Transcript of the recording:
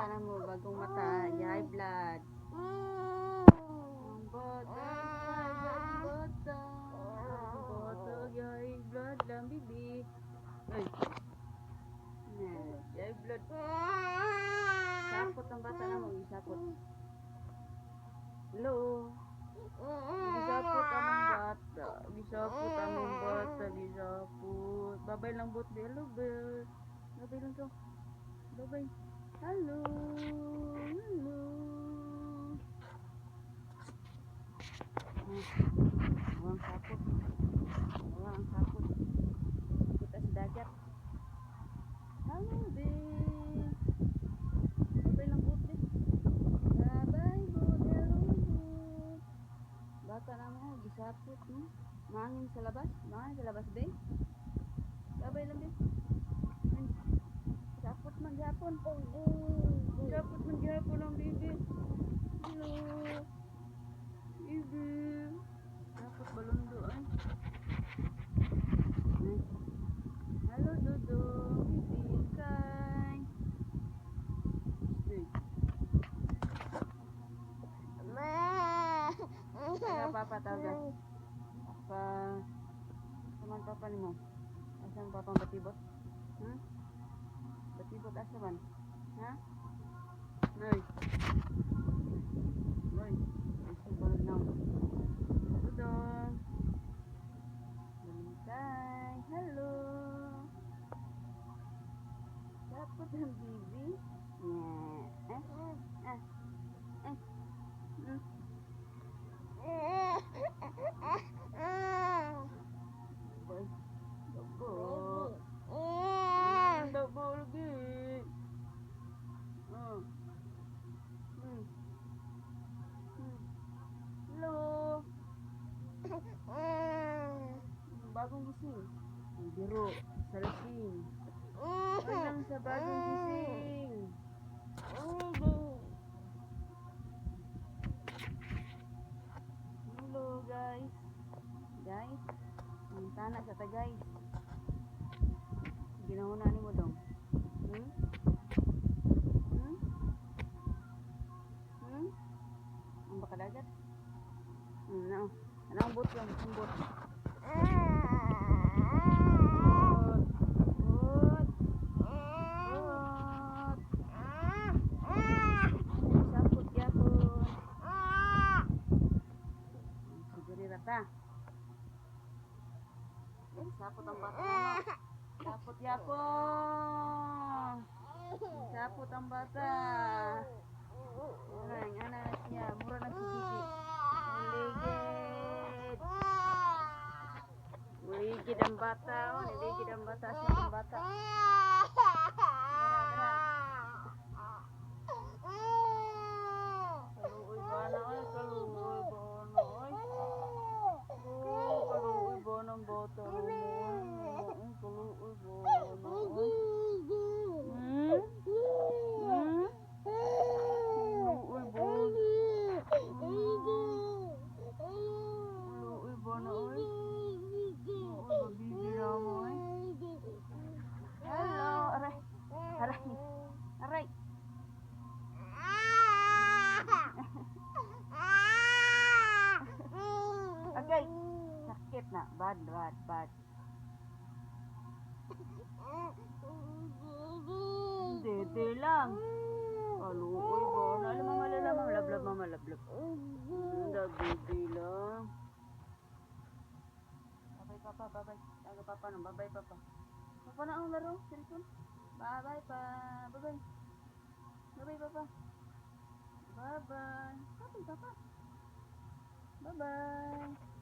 na mo, bagong mata, high blood. Ang bata, high blood lang, bibi. Ay, high blood. Sapot ang bata na mo, isapot. Hello? Gisapot among bata. Gisapot among bata. Gisapot. Babay lang bot. Hello, bird. Babay lang to. Babay. Hello. Hello. Awang sapot. Awang sapot. Kita sa dagat. Hello, bird. Babay lang bot, bird. Babay, bot. Hello, bot. Bata na mo, gisapot mo. Mangin sa labas? Mangin sa labas, be? Babay lang, be. Sapot man gihapon. Sapot man gihapon ang baby. Hello. Baby. Sapot balundo, ay. Hello, Dodo. Baby, kay. Kaya papa tawagan. Papa. Saman papa ni mo. Asan papa batibot? Batibot asa man? Ha? Noy. Noy. Asa ba now? Dodo. Baliktay. Hello. Dapat ang bibi. Hello. Bagong gising. Ang biro. Salsing. Walang sa bagong gising. Hello guys. Guys. Ang tanak sa ta guys. Ginahuna ni mo dong. Ang baka dagat. Ano? Ano ang bot lang? Ang bot. Sapot yapon. Siguri rata. Sapot ang bata mo. Sapot yapon. Sapot ang bata. Orang anak niya mura ng sigigi. Ligid. Ligid ang bata. Ligid ang bata sa ang bata. Kaluoy bana ay kaluoy bana ay. Kaluoy bana ang bata mo. Kaluoy bana ay. Aray. Okay. Sakit na. Bad. Dede lang. Kaluoy ba? Alam mo malalaman. Lablab mama, lablab. Dede lang. Babay papa, babay. Taga papa nang, babay papa. Papa na ang laro, cellphone. Bye-bye pa. Bye-bye. Bye-bye, Papa. Bye-bye. Bye-bye, Papa. Bye-bye.